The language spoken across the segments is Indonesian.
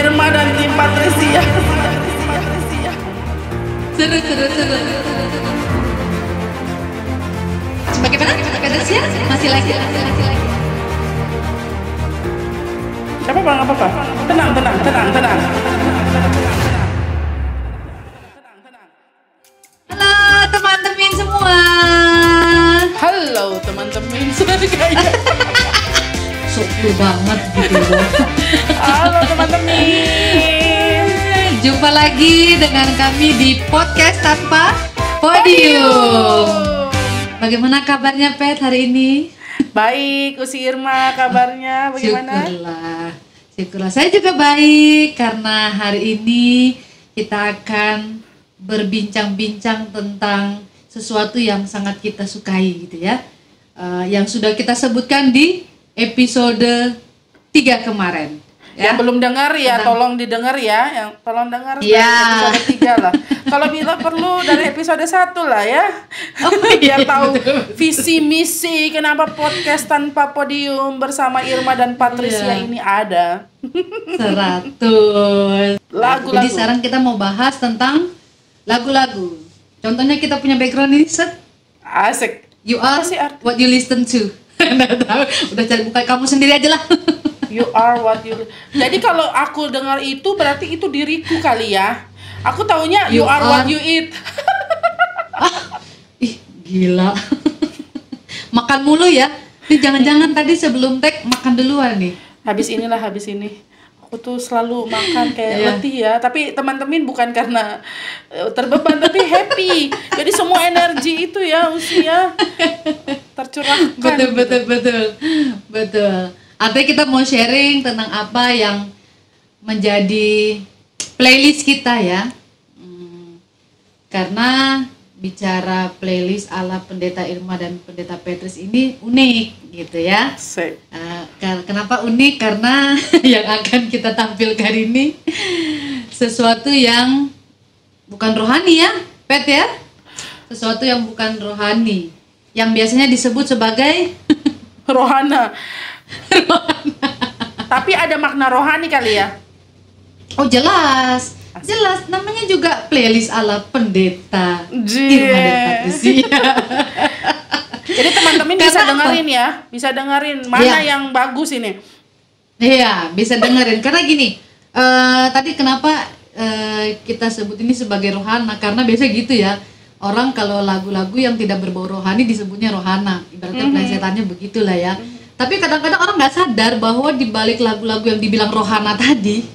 Irma dan tim Patricia. Seru. Bagaimana? Patricia? Masih lagi. Gak apa-apa. Tenang. Halo teman-teman semua. Halo teman-teman. Sudah kayak Suku banget gitu loh. halo teman-teman. Jumpa lagi dengan kami di podcast tanpa podium. Bagaimana kabarnya Pet hari ini? Baik, Usi Irma kabarnya bagaimana? Syukurlah. Saya juga baik karena hari ini kita akan berbincang-bincang tentang sesuatu yang sangat kita sukai gitu ya. Yang sudah kita sebutkan di episode 3 kemarin. Yang belum dengar ya, tolong didengar ya. Tolong dengar dari episode 3 lah. Kalau bila perlu dari episode 1 lah ya. Biar tahu visi misi kenapa podcast tanpa podium bersama Irma dan Patricia ini ada. 100. Lagu-lagu. Jadi sekarang kita mau bahas tentang lagu-lagu. Contohnya kita punya background ini, set. Asik. You are what you listen to. Nggak tahu. Udah cari buka kamu sendiri aja lah. You are what you. Jadi kalau aku dengar itu berarti itu diriku kali ya. Aku taunya you are what you eat. Ih, gila. Makan mulu ya. Nih jangan-jangan tadi sebelum tag makan duluan nih. Habis ini. Aku tuh selalu makan kayak letih ya. Tapi teman-teman bukan karena terbeban tapi happy. Jadi semua energi itu ya usia tercurahkan. Betul. Artinya kita mau sharing tentang apa yang menjadi playlist kita ya. Karena bicara playlist ala Pendeta Irma dan Pendeta Petrus ini unik gitu ya. Kenapa unik? Karena yang akan kita tampilkan ini sesuatu yang bukan rohani ya, Pet ya. Sesuatu yang bukan rohani, yang biasanya disebut sebagai rohana. Tapi ada makna rohani kali ya? Oh jelas, namanya juga playlist ala Pendeta Irma dan Patricia. Jadi teman-teman bisa dengerin mana yang bagus ini. Iya, bisa dengerin karena gini. Tadi kenapa kita sebut ini sebagai rohana? Karena biasa gitu ya. Orang kalau lagu-lagu yang tidak berbau rohani disebutnya rohana. Ibaratnya plesetannya begitulah ya. Tapi kadang-kadang orang nggak sadar bahwa di balik lagu-lagu yang dibilang rohana tadi,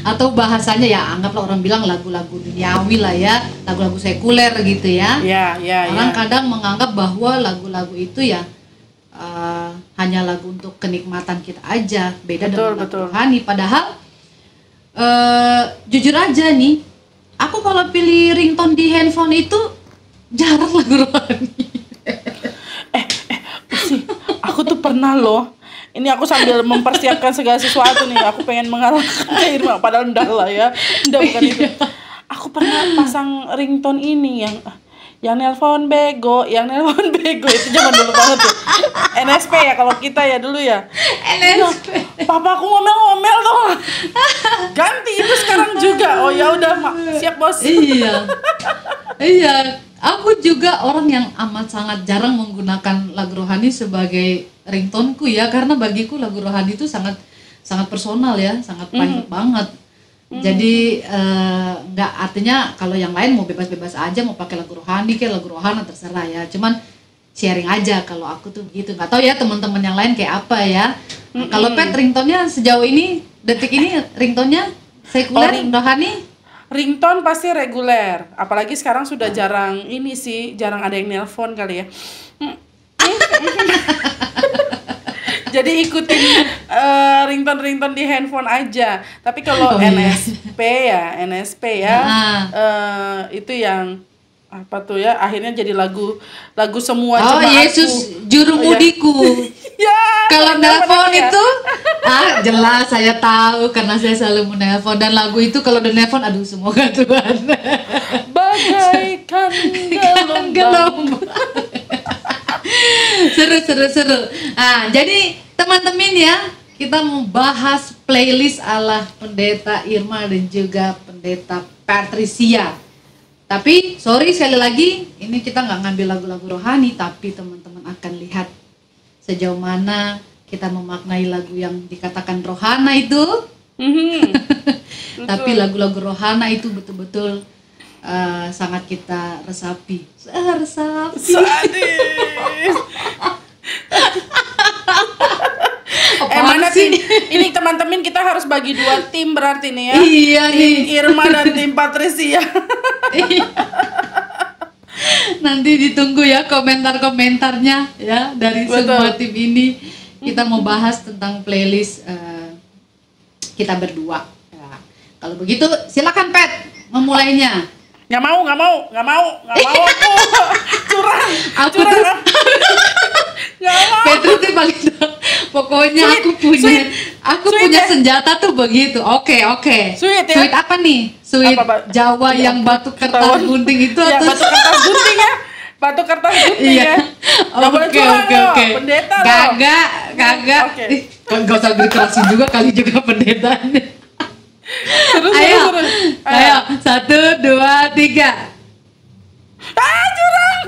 atau bahasanya ya anggaplah orang bilang lagu-lagu duniawi lah ya, lagu-lagu sekuler gitu ya. Orang kadang menganggap bahwa lagu-lagu itu ya hanya lagu untuk kenikmatan kita aja, beda dengan lagu rohani. Padahal jujur aja nih, aku kalau pilih ringtone di handphone itu jarang lagu rohani. Aku tuh pernah loh. Ini aku sambil mempersiapkan segala sesuatu nih. Aku pengen mengalahkan Irma, padahal enggak lah ya. Enggak, bukan itu. Aku pernah pasang ringtone ini yang nelpon bego itu zaman dulu banget tuh. NSP ya kalau kita ya dulu ya. NSP. Papa aku ngomel tuh. Ganti itu sekarang juga. Oh ya udah, siap bos. Iya. Aku juga orang yang amat sangat jarang menggunakan lagu rohani sebagai ringtoneku ya, karena bagiku lagu rohani itu sangat personal ya, sangat private banget. Jadi nggak artinya kalau yang lain mau bebas-bebas aja mau pakai lagu rohani kayak lagu rohana terserah ya. Cuman sharing aja kalau aku tuh begitu. Nggak tahu ya teman-teman yang lain kayak apa ya. Kalau Pet ringtone-nya sejauh ini detik ini ringtone-nya sekuler rohani? Ringtone pasti reguler, apalagi sekarang sudah jarang ada yang nelpon kali ya. Jadi ikutin ringtone di handphone aja. Tapi kalau NSP ya, itu yang apa tuh ya, akhirnya jadi lagu semua jemaatku. Yesus juru mudiku. Kalau nelpon itu jelas saya tahu karena saya selalu menelpon, dan lagu itu kalau udah nelpon aduh semoga Tuhan bagaikan gelombang. Seru. Jadi teman-teman ya, kita mau bahas playlist ala Pendeta Irma dan juga Pendeta Patricia. Tapi sorry sekali lagi, ini kita nggak ngambil lagu-lagu rohani, tapi teman-teman akan lihat sejauh mana kita memaknai lagu yang dikatakan rohana itu. Tapi lagu-lagu rohana itu betul-betul sangat kita resapi. Resapi. Sadis. Mana sih? Ini teman-teman kita harus bagi 2 tim berarti nih ya. Iya nih. Irma dan tim Patricia. Nanti ditunggu ya komentar-komentarnya ya dari semua tim ini. Kita mau bahas tentang playlist kita berdua. Ya. Kalau begitu silakan Pet memulainya. Nggak mau aku. Curang. Aku curang. Nggak mau. Petru tuh paling pokoknya Sweet, aku Sweet punya ya? senjata tuh begitu. Oke. Sweet ya? Sweet apa nih? Sweet Apa, Pak? Jawa yang batu kertas gunting itu Ya, atau batu kertas gunting ya. Batu kertas gunting iya. ya. Nggak boleh curang loh, pendeta loh. Kagak. Oke. Enggak usah dikerasin juga kali juga pendetanya. Ayo. 1, 2, 3. Curang.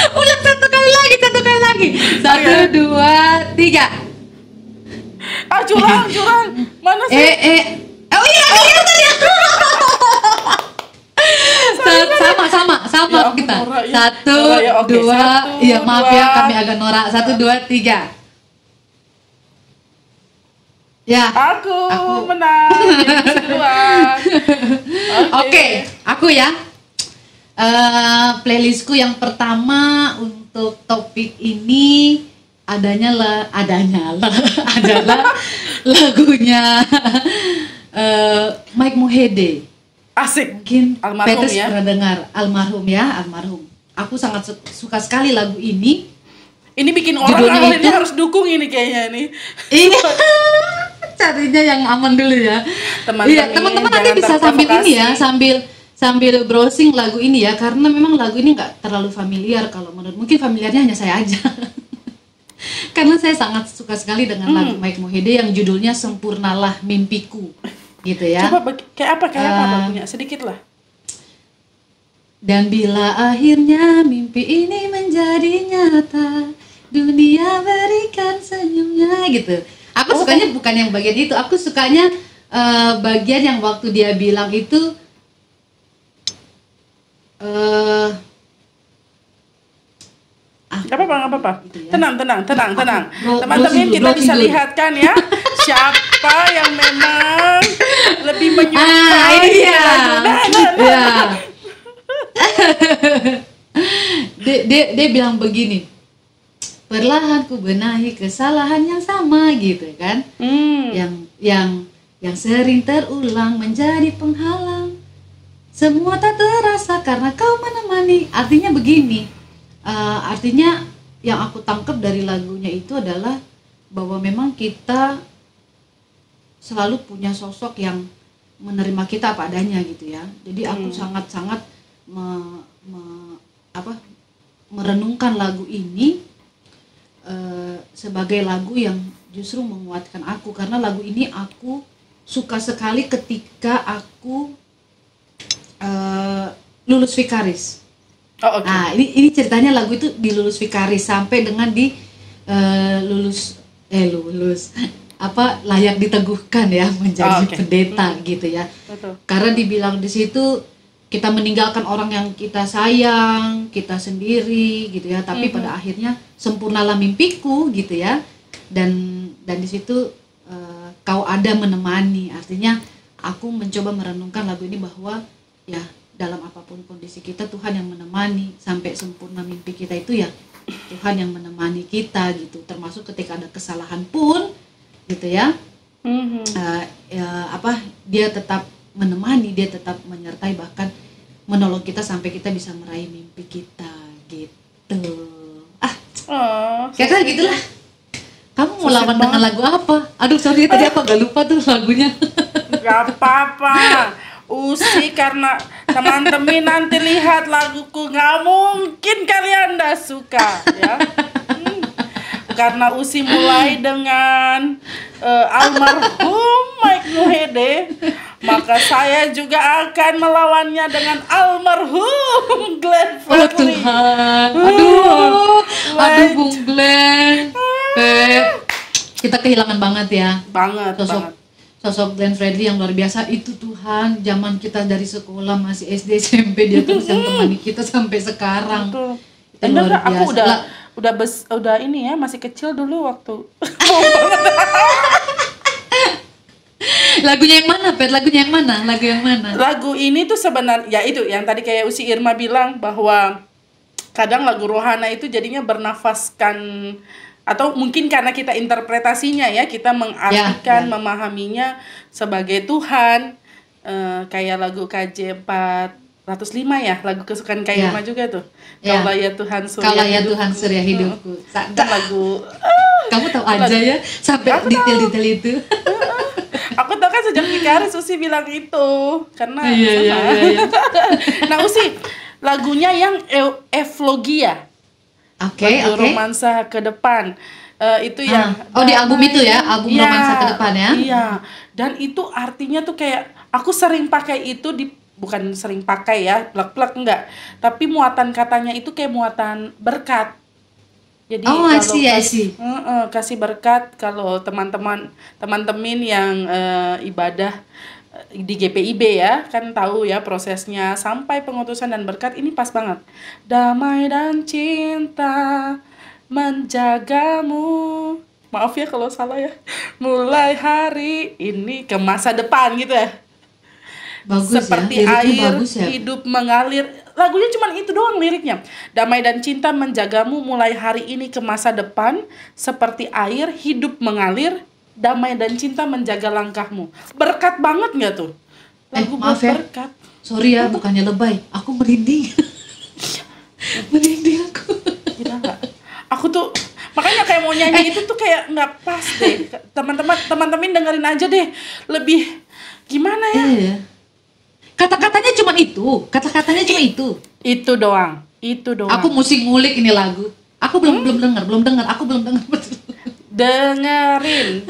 Ulang satu kali lagi. 1, 2, 3. Curang. Mana sih? Oh iya tadi. Sama Ya ampun, kita. Nora, ya. 1, Nora, ya, oke. 2. 1, Iya, maaf ya 2. kami agak norak. 1, 2, 3. Ya. Aku menang. Jadi duluan. Oke, aku ya. Playlistku yang pertama untuk topik ini adalah lagunya Mike Mohede. Asik. Mungkin Almarhum Petrus ya. pernah dengar almarhum. Aku sangat suka sekali lagu ini. Ini bikin orang Judulnya awal ini itu- harus dukung ini kayaknya nih. Iya. Carinya yang aman dulu ya. Teman-teman, Iya, teman-teman nanti jangan bisa sambil terprovokasi. ini ya, sambil browsing lagu ini ya, karena memang lagu ini nggak terlalu familiar kalau menurut, mungkin familiarnya hanya saya aja. Karena saya sangat suka sekali dengan lagu Mike Mohede yang judulnya Sempurnalah Mimpiku, gitu ya. Coba kayak apa lagunya? Sedikit lah. Dan bila akhirnya mimpi ini menjadi nyata, dunia berikan senyumnya, gitu. Aku sukanya bukan yang bagian itu, aku sukanya bagian yang waktu dia bilang itu Gak apa-apa. Gitu ya. Tenang. Bro- Teman-teman browsing kita bisa dulu. lihat kan ya, siapa yang memang lebih menyukai iya. lagu. Ya. dia bilang begini, perlahan ku benahi kesalahan yang sama, gitu kan. Yang sering terulang menjadi penghalang, semua tak terasa karena kau menemani. Artinya begini, artinya yang aku tangkap dari lagunya itu adalah bahwa memang kita selalu punya sosok yang menerima kita apa adanya, gitu ya. Jadi aku sangat-sangat merenungkan lagu ini sebagai lagu yang justru menguatkan aku, karena lagu ini aku suka sekali ketika aku lulus Vikaris. Oh, oke. Nah, ini ceritanya lagu itu di lulus Vikaris sampai dengan di lulus layak diteguhkan ya menjadi oke. pendeta, gitu ya. Betul. Karena dibilang di situ kita meninggalkan orang yang kita sayang, kita sendiri, gitu ya. Tapi pada akhirnya sempurnalah mimpiku, gitu ya. Dan di situ kau ada menemani. Artinya aku mencoba merenungkan lagu ini bahwa ya dalam apapun kondisi kita, Tuhan yang menemani sampai sempurna mimpi kita itu ya Tuhan yang menemani kita, gitu. Termasuk ketika ada kesalahan pun, gitu ya. Dia tetap menemani, dia tetap menyertai, bahkan menolong kita sampai kita bisa meraih mimpi kita, gitu. Kira-kira gitulah. Kamu mau lawan dengan lagu apa? Aduh, sorry tadi apa gak lupa tuh lagunya. Gak apa-apa. Usi, karena teman-teman nanti lihat laguku, gak mungkin kalian gak suka ya. karena Usi mulai dengan almarhum Mike Mohede, maka saya juga akan melawannya dengan almarhum Glenn Oh Fredly. Tuhan, aduh Bung Glenn. Kita kehilangan banget ya. Banget, Sosok banget. sosok Glenn Fredly yang luar biasa itu. Tuhan, zaman kita dari sekolah masih SD SMP dia terus yang temani kita sampai sekarang. Betul. Itu Enggak, luar aku biasa. udah ini ya, masih kecil dulu waktu. Lagunya yang mana, Pet? Lagunya yang mana? Lagu yang mana? Lagu ini tuh sebenarnya ya itu yang tadi kayak Usi Irma bilang bahwa kadang lagu rohana itu jadinya bernafaskan, atau mungkin karena kita interpretasinya ya, kita mengartikan, Ya. memahaminya sebagai Tuhan. Kayak lagu KJ 405 ya, lagu kesukaan Kak Ya. Irma juga tuh. Ya. Kaulah ya Tuhan surya Kalau ya hidupku. Tuhan surya hidupku. Itu Sadar. lagu Kamu tahu aja ya sampai Aku tahu. detail-detail itu. aku tahu kan sejak Vikaris Usi bilang itu karena Iya. Nah Usi, lagunya yang Evlogia, Oke, lagu oke. romansa ke depan, itu yang Oh, di album itu ya, album Iya, romansa ke depan ya. Iya, dan itu artinya tuh kayak aku sering pakai itu bukan sering pakai ya, plek-plek enggak, tapi muatan katanya itu kayak muatan berkat. Jadi Oh, I kalau see, I see. kasih berkat kalau teman-teman yang ibadah di GPIB ya, kan tahu ya prosesnya sampai pengutusan dan berkat, ini pas banget. Damai dan cinta menjagamu. Maaf ya kalau salah ya. Mulai hari ini ke masa depan gitu ya. Bagus Seperti ya, liriknya air bagus ya. hidup mengalir. Lagunya cuma itu doang liriknya. Damai dan cinta menjagamu mulai hari ini ke masa depan. Seperti air hidup mengalir. Damai dan cinta menjaga langkahmu. Berkat banget nggak tuh? Lagu buat maaf ya. berkat. Sorry ya, bukannya lebay. Aku merinding. Merinding aku. Gila nggak? Aku tuh makanya kayak mau nyanyi itu tuh kayak nggak pas deh. Teman-teman dengerin aja deh. Lebih gimana ya? Iya. Kata-katanya cuma itu. Kata-katanya cuma itu. Itu doang. Aku mesti ngulik ini lagu. Aku belum dengar. Aku belum dengar betul. Dengerin.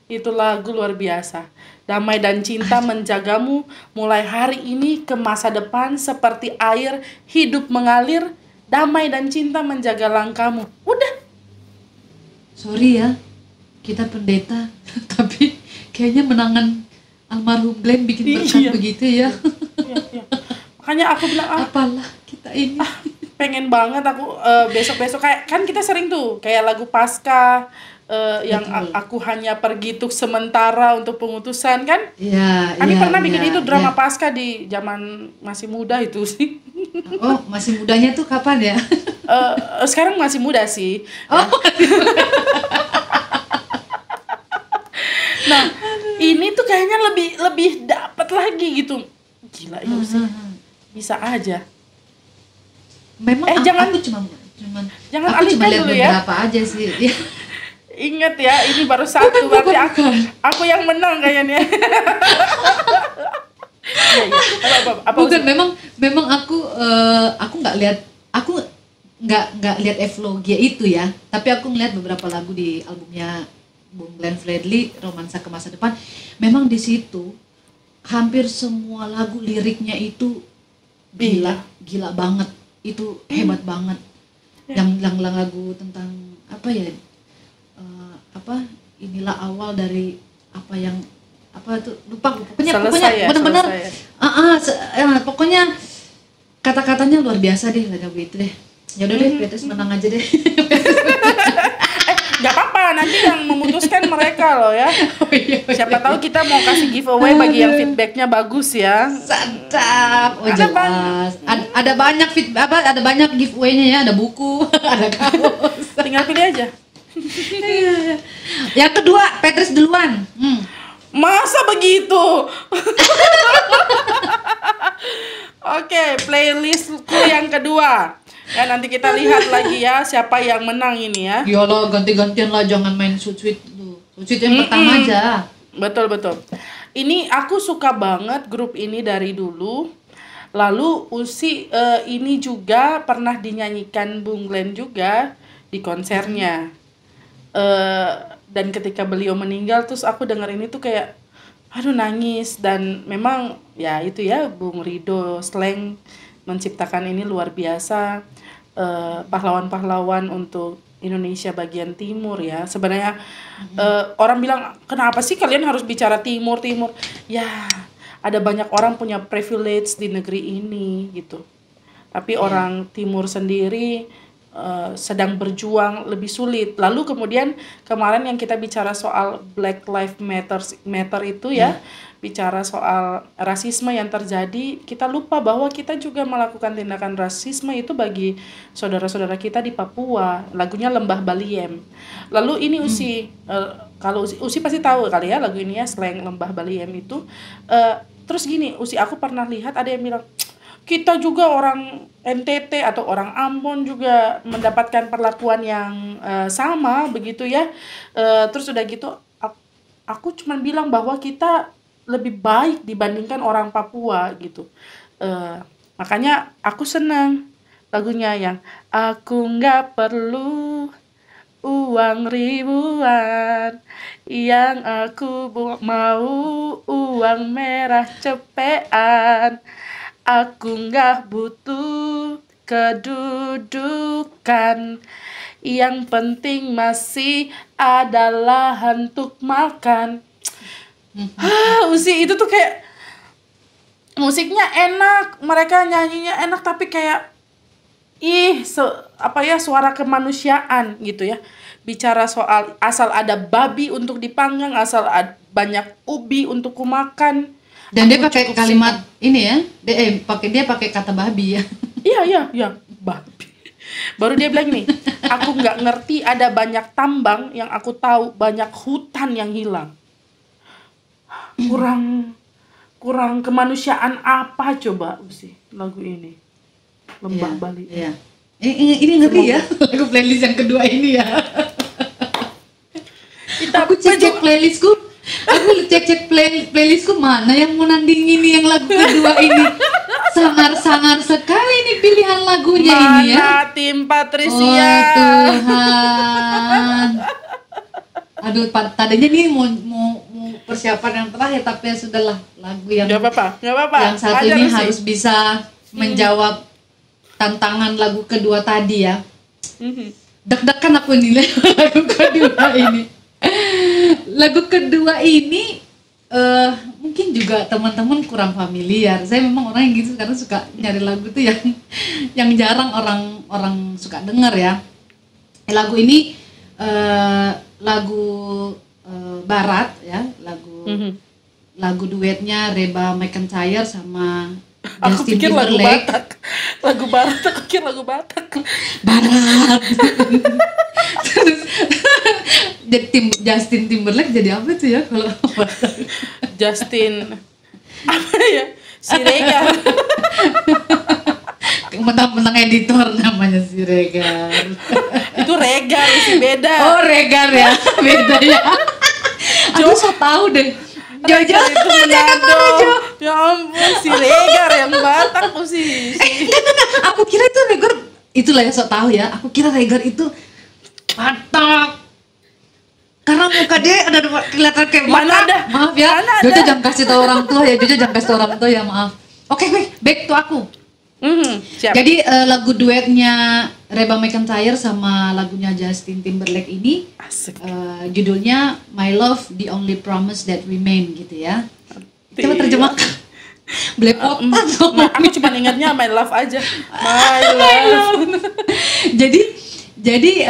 Itu lagu luar biasa. Damai dan cinta menjagamu mulai hari ini ke masa depan seperti air hidup mengalir. Damai dan cinta menjaga langkahmu. Udah. Sorry ya, kita pendeta, tapi kayaknya menangan almarhum Glenn bikin berkat Iya. begitu ya. Iya. Makanya aku bilang Apalah kita ini. pengen banget aku besok-besok kayak kan kita sering tuh kayak lagu Pasca yang Betul. aku hanya pergi untuk sementara untuk pengutusan kan. Iya. Kami iya, pernah bikin iya, itu drama iya. Pasca di zaman masih muda itu sih. Oh, masih mudanya tuh kapan ya? Sekarang masih muda sih. Oh, Nah, ini tuh kayaknya lebih dapat lagi gitu. Gila ya sih. Bisa aja. memang jangan- aku cuman jangan aku cuma alihkan lihat dulu ya. beberapa aja sih. Ya. Ingat ya, ini baru satu berarti aku yang menang kayaknya. Iya. Apa Bukan, Uzi? memang aku nggak lihat Evlogia itu ya, tapi aku ngeliat beberapa lagu di albumnya Bung Glenn Fredly, Romansa ke Masa Depan. Memang di situ hampir semua lagu liriknya itu gila banget, itu hebat banget. Yang lagu tentang apa ya, inilah awal dari apa yang apa tuh, lupa pokoknya Selesai ya, benar-benar selesai. pokoknya kata-katanya luar biasa deh lagu itu deh. Ya udah deh, Petrus menang aja deh. Gak apa-apa, nanti yang memutuskan mereka loh ya. Siapa tahu kita mau kasih giveaway bagi yang feedbacknya bagus ya. Sadap. Oh Ada jelas. Ada banyak ada banyak giveaway-nya ya, ada buku, ada kaos. Tinggal pilih aja. Yang kedua, Petrus duluan. Masa begitu? Oke, playlistku yang kedua. Ya nanti kita lihat lagi ya siapa yang menang ini ya. Iyalah, ganti-gantian lah, jangan main sweet tuh. Sweet yang pertama aja. Betul. Ini aku suka banget grup ini dari dulu. Lalu Usi ini juga pernah dinyanyikan Bung Glenn juga. di konsernya. Dan ketika beliau meninggal terus aku dengar ini tuh kayak aduh nangis. Dan memang ya itu ya, Bung Rido Slank menciptakan ini luar biasa. Pahlawan-pahlawan untuk Indonesia bagian timur ya. Sebenarnya orang bilang kenapa sih kalian harus bicara timur ya, ada banyak orang punya privilege di negeri ini gitu, tapi orang timur sendiri sedang berjuang lebih sulit. Lalu kemudian kemarin yang kita bicara soal Black Lives Matter itu ya, bicara soal rasisme yang terjadi, kita lupa bahwa kita juga melakukan tindakan rasisme itu bagi saudara-saudara kita di Papua. Lagunya Lembah Baliem. Lalu ini Usi, kalau Usi pasti tahu kali ya lagu ini ya, Slank Lembah Baliem itu. Terus gini Usi, aku pernah lihat ada yang bilang kita juga orang NTT atau orang Ambon juga mendapatkan perlakuan yang sama begitu ya. Terus udah gitu aku cuma bilang bahwa kita lebih baik dibandingkan orang Papua gitu. Makanya aku senang lagunya yang aku nggak perlu uang ribuan, yang aku mau uang merah cepean. Aku nggak butuh kedudukan, yang penting masih ada lahan untuk makan. Usi itu tuh kayak musiknya enak, mereka nyanyinya enak, tapi kayak suara kemanusiaan gitu ya. Bicara soal asal ada babi untuk dipanggang, asal banyak ubi untuk kumakan. Dan dia pakai kalimat ini ya, dia pakai kata babi ya. Iya, babi. Baru dia bilang nih, aku nggak ngerti ada banyak tambang, yang aku tahu banyak hutan yang hilang. Kurang kemanusiaan apa coba sih lagu ini? Lembah Bali. Iya. Ini ngeri ya, lagu playlist yang kedua ini ya. Aku cek playlistku. Aku cek playlistku mana yang mau nandingin yang lagu kedua ini. Sangar-sangar sekali nih pilihan lagunya ini ya. Mana tim Patricia? Oh Tuhan. Aduh, tadinya nih mau persiapan yang terakhir, tapi ya sudahlah, lagu yang Gak apa-apa. Yang satu ini harus bisa menjawab tantangan lagu kedua tadi ya. Deg-degan aku nih lagu kedua ini. Lagu kedua ini mungkin juga teman-teman kurang familiar. Saya memang orang yang gitu karena suka nyari lagu tuh yang jarang orang suka denger ya. Lagu ini lagu barat ya, lagu duetnya Reba McEntire sama Justin Timberlake. Lagu barat, aku kira lagu Batak. Barat. Terus jadi Justin Timberlake jadi apa tuh ya kalau Justin apa ya? Siregar. Mentang-mentang editor namanya si Regar. Itu Regar sih, beda. Oh Regar ya, beda ya. Aku so tahu deh. Regar itu Manado. Ya ampun, si Regar yang Batak sih. Aku kira itu Regar, itulah yang so tahu ya. Aku kira Regar itu Batak. Karena muka dia ada kelihatan kayak Batak. Maaf ya. Jojo jangan kasih tahu orang tua ya. Jojo jangan kasih tahu orang tua ya, maaf. Oke, back to aku. Siap. Jadi lagu duetnya Reba McEntire sama lagunya Justin Timberlake ini judulnya My Love The Only Promise That Remain gitu ya. Coba terjemahkan. Belepotan. Aku cuma ingatnya My Love aja. My Love. Jadi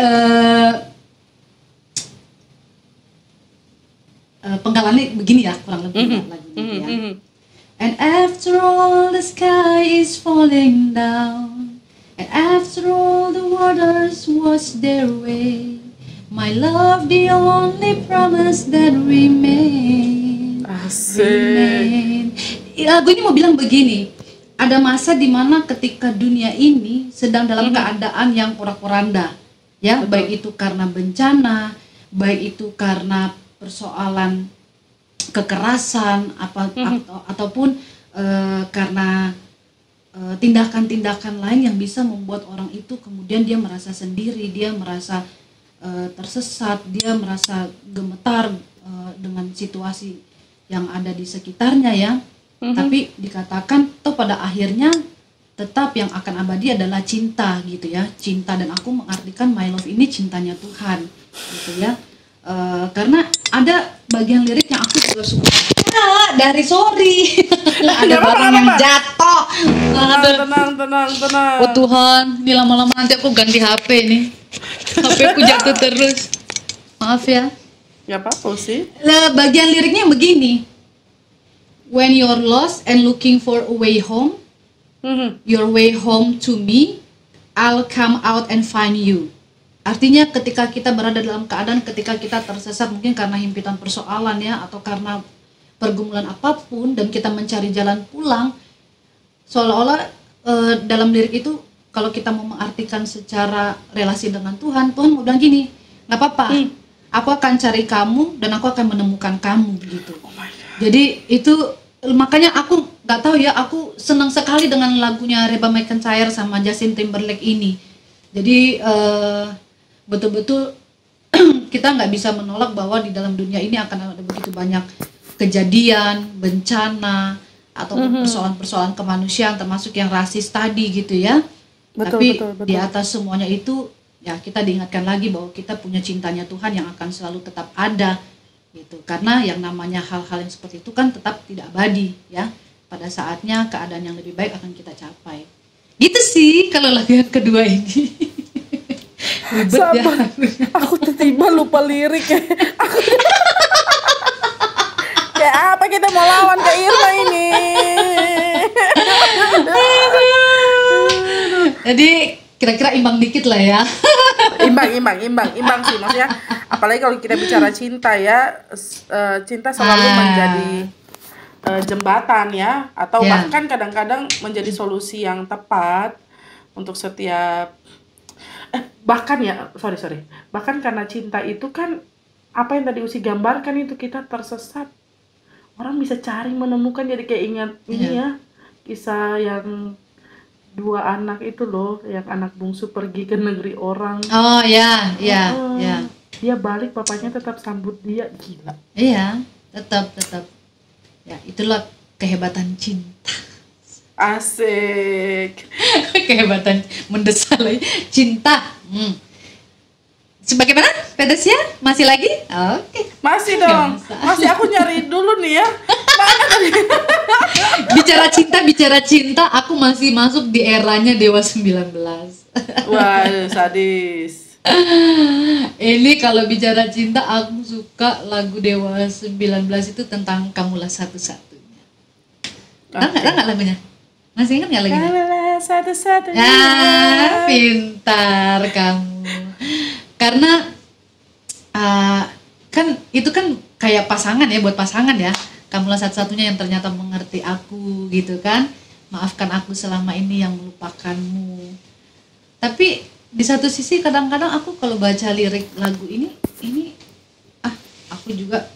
penggalannya begini ya, kurang lebih lagunya ya. And after all the sky is falling down, and after all the waters wash their way, my love the only promise that remain. Asik. Lagu ini mau bilang begini, ada masa dimana ketika dunia ini sedang dalam keadaan yang porak-poranda, ya. Betul. Baik itu karena bencana, baik itu karena persoalan kekerasan ataupun karena tindakan-tindakan lain yang bisa membuat orang itu kemudian dia merasa sendiri, dia merasa tersesat, dia merasa gemetar dengan situasi yang ada di sekitarnya ya. Tapi dikatakan toh pada akhirnya tetap yang akan abadi adalah cinta gitu ya, cinta. Dan aku mengartikan my love ini cintanya Tuhan gitu ya. Karena ada bagian lirik yang aku juga suka. Dari sorry ada barang yang jatuh. Tenang. Oh Tuhan, ini lama-lama nanti aku ganti HP nih. HP aku jatuh terus. Maaf ya. Ya apa-apa sih. Bagian liriknya begini. When you're lost and looking for a way home, your way home to me, I'll come out and find you. Artinya ketika kita berada dalam keadaan, ketika kita tersesat mungkin karena himpitan persoalan ya, atau karena pergumulan apapun, dan kita mencari jalan pulang, seolah-olah dalam lirik itu kalau kita mau mengartikan secara relasi dengan Tuhan, Tuhan mau bilang gini, nggak apa-apa, aku akan cari kamu dan aku akan menemukan kamu gitu. Jadi itu makanya aku nggak tahu ya, aku senang sekali dengan lagunya Reba McEntire sama Justin Timberlake ini. Jadi betul-betul kita nggak bisa menolak bahwa di dalam dunia ini akan ada begitu banyak kejadian, bencana, atau persoalan-persoalan kemanusiaan, termasuk yang rasis tadi gitu ya. Tapi di atas semuanya itu ya kita diingatkan lagi bahwa kita punya cintanya Tuhan yang akan selalu tetap ada gitu. Karena yang namanya hal-hal yang seperti itu kan tetap tidak abadi ya. Pada saatnya keadaan yang lebih baik akan kita capai. Gitu sih kalau lagu yang kedua ini. Ribet ya. Aku tiba-tiba lupa liriknya. Kayak apa kita mau lawan ke Irma ini? Jadi kira-kira imbang dikit lah ya. Imbang sih maksudnya. Apalagi kalau kita bicara cinta ya, cinta selalu menjadi jembatan ya, atau bahkan kadang-kadang menjadi solusi yang tepat untuk setiap bahkan karena cinta itu kan apa yang tadi Usi gambarkan itu, kita tersesat, orang bisa cari menemukan. Jadi kayak ingat ini ya, kisah yang 2 anak itu loh, yang anak bungsu pergi ke negeri orang. Oh ya. Dia balik, papanya tetap sambut dia, gila. Iya, tetap. Ya, itulah kehebatan cinta. Asik. Kehebatan mendesak lagi cinta. Sebagaimana pedasnya masih lagi? Oke. Masih dong. Masih aku nyari dulu nih ya. Mana tadi? Bicara cinta, aku masih masuk di eranya Dewa 19. Wah, sadis. Ini kalau bicara cinta, aku suka lagu Dewa 19 itu tentang Kamulah Satu-Satunya. Tahu nggak lagunya? Masih ingat nggak lagunya? Kamulah Satu-Satunya. Ya, pintar kamu. Karena kan itu kan kayak pasangan ya, buat pasangan ya. Kamulah satu-satunya yang ternyata mengerti aku gitu kan. Maafkan aku selama ini yang melupakanmu. Tapi di satu sisi kadang-kadang aku kalau baca lirik lagu ini aku juga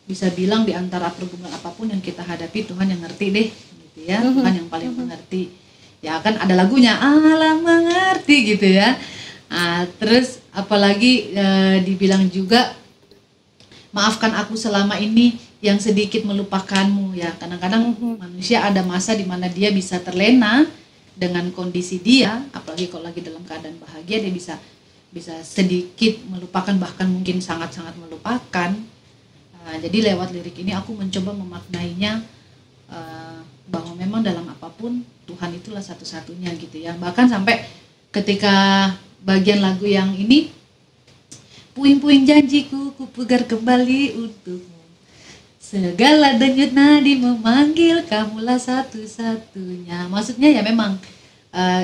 bisa bilang di antara pergumulan apapun yang kita hadapi, Tuhan yang ngerti deh gitu ya. Tuhan yang paling mengerti. Ya kan ada lagunya Allah mengerti gitu ya. Terus apalagi dibilang juga maafkan aku selama ini yang sedikit melupakanmu ya. Kadang-kadang manusia ada masa di mana dia bisa terlena dengan kondisi dia, apalagi kalau lagi dalam keadaan bahagia dia bisa sedikit melupakan, bahkan mungkin sangat-sangat melupakan. Jadi lewat lirik ini aku mencoba memaknainya bahwa memang dalam apapun Tuhan itulah satu-satunya gitu ya. Bahkan sampai ketika bagian lagu yang ini, puing-puing janjiku ku pugar kembali untukmu, segala denyut nadi memanggil kamulah satu-satunya. Maksudnya ya memang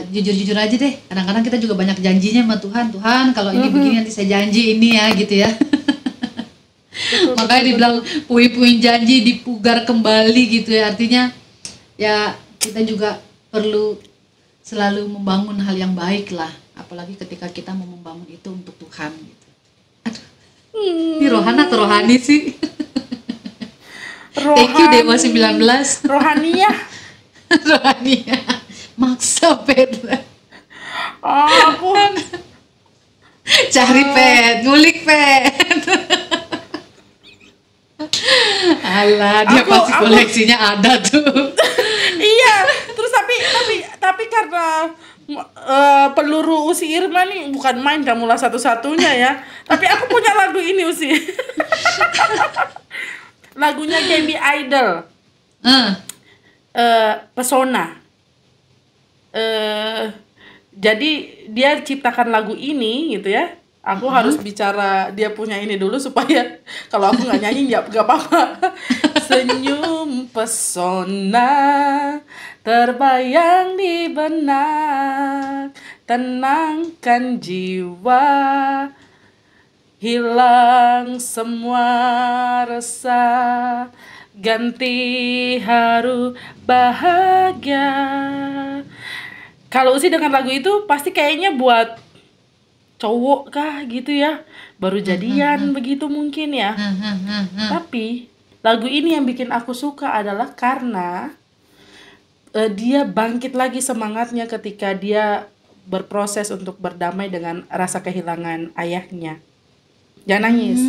jujur-jujur aja deh, kadang-kadang kita juga banyak janjinya sama Tuhan kalau ini begini nanti saya janji ini ya gitu ya. Makanya dibilang puing-puing janji dipugar kembali gitu ya, artinya ya kita juga perlu selalu membangun hal yang baik lah, apalagi ketika kita mau membangun itu untuk Tuhan gitu. Aduh, ini rohana atau rohani sih? Thank you Dewa 19. Rohaniah. rohania. Maksa pet. Aku Cari pet, ngulik pet. Alah, dia pasti koleksinya ada tuh. iya, terus tapi karena peluru Usi Irma nih bukan main, kamulah satu-satunya ya. Tapi aku punya lagu ini Usi. Lagunya Gaby Idol. Pesona. Jadi dia ciptakan lagu ini gitu ya. Aku harus bicara dia punya ini dulu supaya kalau aku nggak nyanyi nggak apa-apa. Senyum pesona terbayang di benak, tenangkan jiwa, hilang semua resah, ganti haru bahagia. Kalau Usi dengan lagu itu pasti kayaknya buat cowok kah gitu ya, baru jadian begitu mungkin ya. Tapi lagu ini yang bikin aku suka adalah karena dia bangkit lagi semangatnya ketika dia berproses untuk berdamai dengan rasa kehilangan ayahnya. Jangan nangis.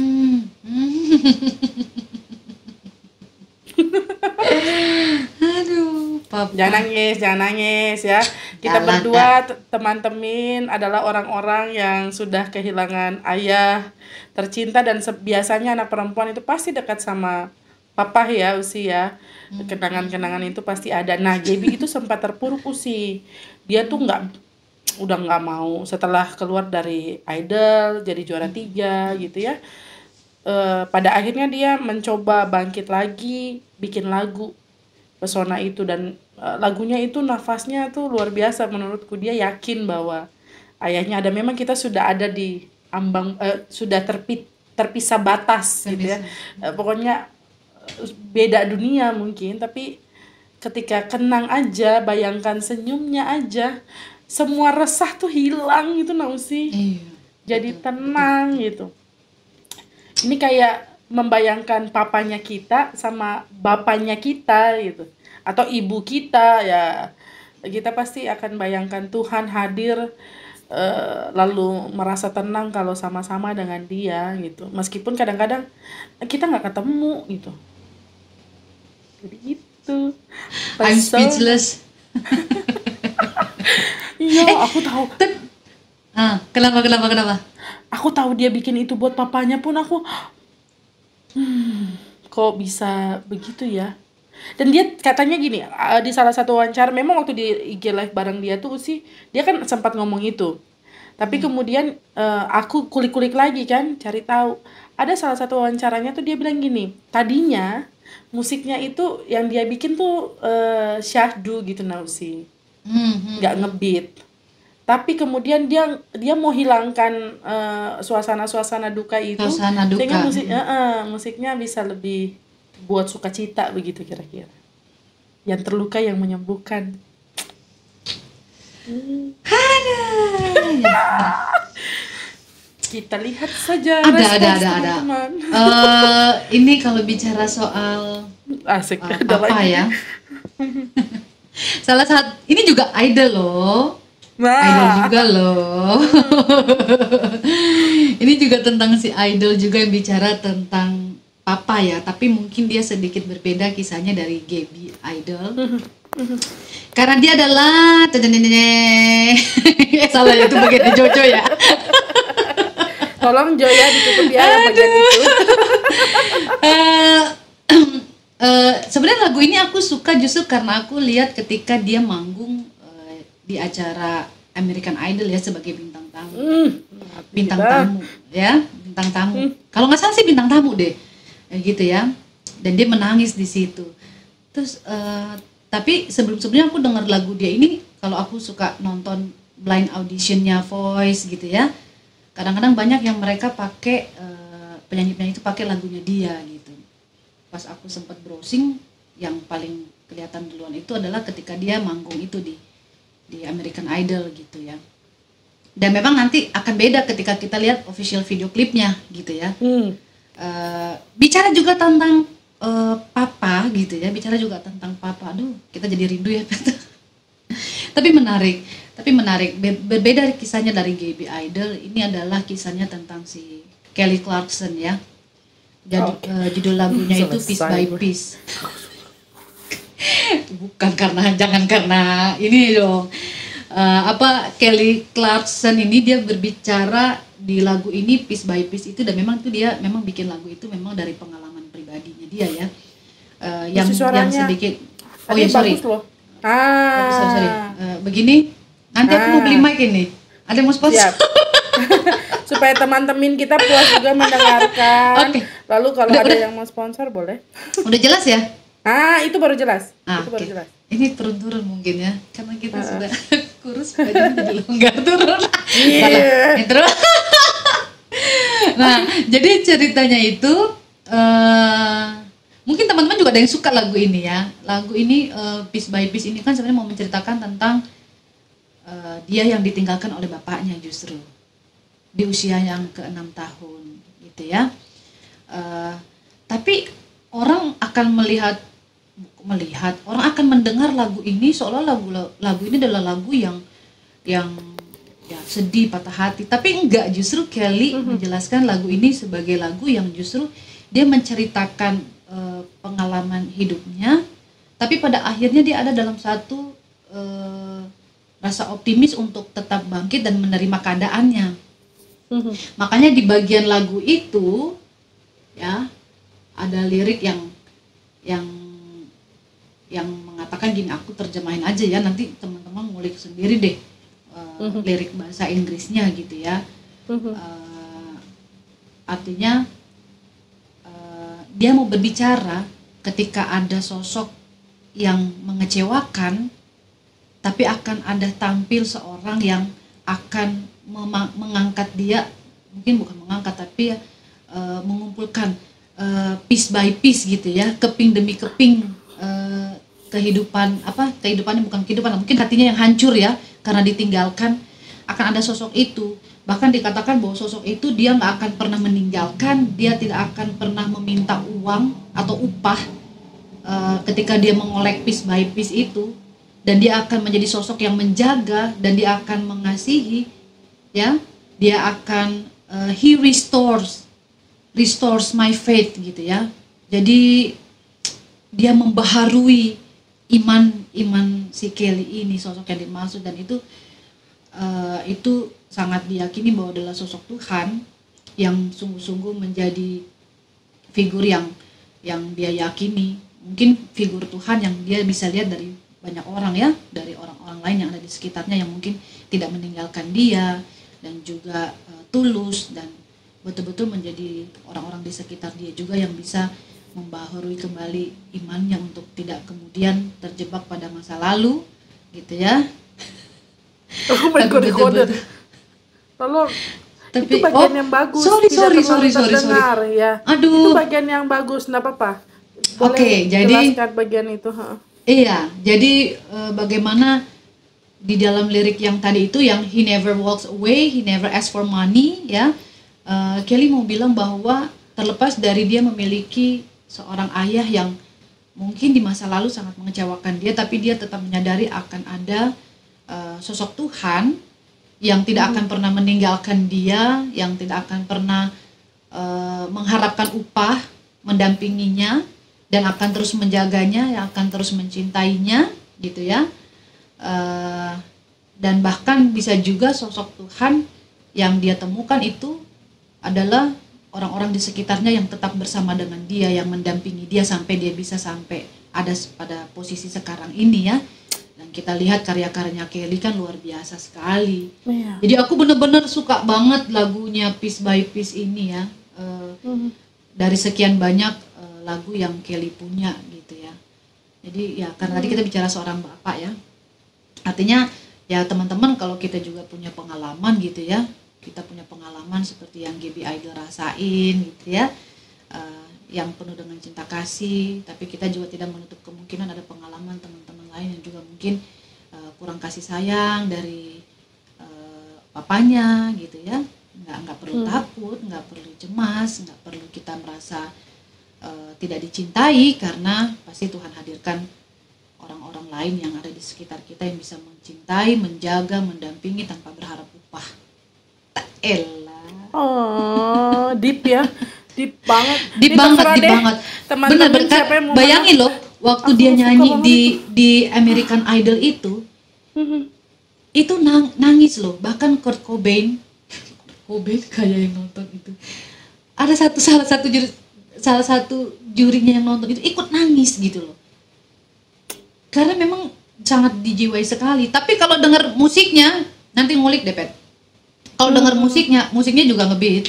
Aduh, papa. Jangan nangis ya. Kita berdua teman-teman adalah orang-orang yang sudah kehilangan ayah tercinta, dan biasanya anak perempuan itu pasti dekat sama papa ya Usi ya. Kenangan-kenangan itu pasti ada. Nah, Gaby itu sempat terpuruk Usi. Dia tuh udah nggak mau setelah keluar dari Idol jadi juara 3 gitu ya. Pada akhirnya dia mencoba bangkit lagi, bikin lagu Pesona itu, dan lagunya itu nafasnya tuh luar biasa menurutku. Dia yakin bahwa ayahnya ada. Memang kita sudah ada di ambang, sudah terpisah batas gitu ya. Pokoknya beda dunia mungkin, tapi ketika kenang aja, bayangkan senyumnya aja, semua resah tuh hilang gitu Nausi. Jadi tenang gitu. Ini kayak membayangkan papanya kita sama bapaknya kita gitu, atau ibu kita ya. Kita pasti akan bayangkan Tuhan hadir, lalu merasa tenang kalau sama-sama dengan dia gitu. Meskipun kadang-kadang kita nggak ketemu gitu. Jadi gitu. I'm speechless. Iya, aku tahu. Kenapa? Aku tahu dia bikin itu buat papanya pun aku kok bisa begitu ya. Dan dia katanya gini, di salah satu wawancara, memang waktu di IG live bareng dia tuh sih, dia kan sempat ngomong itu. Tapi kemudian aku kulik-kulik lagi kan, cari tahu. Ada salah satu wawancaranya tuh dia bilang gini, tadinya musiknya itu yang dia bikin tuh syahdu gitu Nausi. Nggak ngebeat. Tapi kemudian dia mau hilangkan suasana duka itu, sehingga musiknya bisa lebih buat sukacita begitu kira-kira. Yang terluka yang menyembuhkan. Kita lihat saja ada. Ini kalau bicara soal asik apa ya? Salah satu ini juga idol loh. Idol juga loh. Ini juga tentang si idol juga yang bicara tentang papa ya, tapi mungkin dia sedikit berbeda kisahnya dari Gaby Idol. Karena dia adalah salah itu bagian Jojo ya. Tolong Joya ditutup ya bagian itu. Sebenarnya lagu ini aku suka justru karena aku lihat ketika dia manggung di acara American Idol ya sebagai bintang tamu. Bintang tamu. Kalau nggak salah sih bintang tamu deh. Gitu ya. Dan dia menangis di situ. Terus tapi sebelumnya aku dengar lagu dia ini, kalau aku suka nonton blind auditionnya Voice gitu ya. Kadang-kadang banyak yang mereka pakai penyanyi-penyanyi itu pakai lagunya dia gitu. Pas aku sempat browsing, yang paling kelihatan duluan itu adalah ketika dia manggung itu di American Idol gitu ya. Dan memang nanti akan beda ketika kita lihat official video klipnya gitu ya. Bicara juga tentang papa gitu ya, bicara juga tentang papa. Aduh, kita jadi rindu ya. Tapi menarik. Berbeda kisahnya dari Gaby Idol. Ini adalah kisahnya tentang si Kelly Clarkson ya. Jadi judul lagunya itu Piece by Piece. Bukan jangan karena ini dong. Kelly Clarkson ini dia berbicara di lagu ini Piece by Piece itu, dan memang itu dia memang bikin lagu itu memang dari pengalaman pribadinya dia ya. Yang sedikit. Oh ya sorry. Sorry. Begini, nanti aku mau beli mic ini. Ada yang mau sponsor? Supaya teman-teman kita puas juga mendengarkan. Okay. Lalu kalau ada yang mau sponsor boleh. Udah jelas ya? Itu baru jelas. Baru jelas. Ini turun-turun mungkin ya, karena kita sudah kurus, badan jadi longgar turun. Intro. Nah, jadi ceritanya itu mungkin teman-teman juga ada yang suka lagu ini ya. Lagu ini Piece by Piece ini kan sebenarnya mau menceritakan tentang dia yang ditinggalkan oleh bapaknya justru di usia yang ke-6 tahun gitu ya. Tapi orang akan melihat orang akan mendengar lagu ini seolah lagu ini adalah lagu yang ya sedih, patah hati. Tapi enggak, justru Kelly menjelaskan lagu ini sebagai lagu yang justru dia menceritakan pengalaman hidupnya, tapi pada akhirnya dia ada dalam satu rasa optimis untuk tetap bangkit dan menerima keadaannya. Makanya di bagian lagu itu ya ada lirik yang mengatakan gini, aku terjemahin aja ya, nanti teman-teman ngulik sendiri deh lirik bahasa Inggrisnya gitu ya. Artinya dia mau berbicara ketika ada sosok yang mengecewakan, tapi akan ada tampil seorang yang akan mengangkat dia, mungkin bukan mengangkat tapi ya mengumpulkan piece by piece gitu ya, keping demi keping kehidupannya bukan kehidupan, mungkin hatinya yang hancur ya karena ditinggalkan. Akan ada sosok itu, bahkan dikatakan bahwa sosok itu dia nggak akan pernah meninggalkan, dia tidak akan pernah meminta uang atau upah ketika dia mengolek piece by piece itu, dan dia akan menjadi sosok yang menjaga, dan dia akan mengasihi ya, dia akan he restores my faith gitu ya. Jadi dia membaharui iman si Kelly ini, sosok yang dimaksud, dan itu sangat diyakini bahwa adalah sosok Tuhan yang sungguh-sungguh menjadi figur yang dia yakini, mungkin figur Tuhan yang dia bisa lihat dari banyak orang ya, dari orang-orang lain yang ada di sekitarnya yang mungkin tidak meninggalkan dia, dan juga tulus dan betul-betul menjadi orang-orang di sekitar dia juga yang bisa membaharui kembali imannya untuk tidak kemudian terjebak pada masa lalu gitu ya. Oh my god, tapi itu bagian yang bagus. Sorry. Ya. Aduh. Itu bagian yang bagus, enggak apa-apa. Oke, jadi jelaskan bagian itu, Iya, jadi bagaimana di dalam lirik yang tadi itu yang he never walks away, he never asks for money ya. Kelly mau bilang bahwa terlepas dari dia memiliki seorang ayah yang mungkin di masa lalu sangat mengecewakan dia, tapi dia tetap menyadari akan ada sosok Tuhan yang tidak akan pernah meninggalkan dia, yang tidak akan pernah mengharapkan upah, mendampinginya, dan akan terus menjaganya, yang akan terus mencintainya gitu ya. Dan bahkan bisa juga sosok Tuhan yang dia temukan itu adalah orang-orang di sekitarnya yang tetap bersama dengan dia, yang mendampingi dia sampai dia bisa sampai ada pada posisi sekarang ini ya. Dan kita lihat karya-karyanya Kelly kan luar biasa sekali. Iya. Jadi aku benar-benar suka banget lagunya Piece by Piece ini ya. Dari sekian banyak lagu yang Kelly punya gitu ya. Jadi ya karena tadi kita bicara seorang bapak ya. Artinya ya teman-teman, kalau kita juga punya pengalaman gitu ya, kita punya pengalaman seperti yang Gaby Idol rasain gitu ya, yang penuh dengan cinta kasih, tapi kita juga tidak menutup kemungkinan ada pengalaman teman-teman lain yang juga mungkin kurang kasih sayang dari papanya gitu ya. Nggak perlu takut, nggak perlu cemas, nggak perlu kita merasa tidak dicintai, karena pasti Tuhan hadirkan orang-orang lain yang ada di sekitar kita yang bisa mencintai, menjaga, mendampingi tanpa berharap upah. Tak elah. Oh, deep ya. Deep banget. Deep Ini banget, terserah deep deh. banget. Teman-teman Bener, siapa yang mau bayangin loh, waktu Aku dia suka nyanyi banget di American Idol itu nangis loh. Bahkan Kurt Cobain kayak yang nonton itu. Ada salah satu jurinya yang nonton itu ikut nangis gitu loh. Karena memang sangat dijiwai sekali. Tapi kalau dengar musiknya, nanti ngulik deh, Pet. Kalau dengar musiknya juga ngebeat.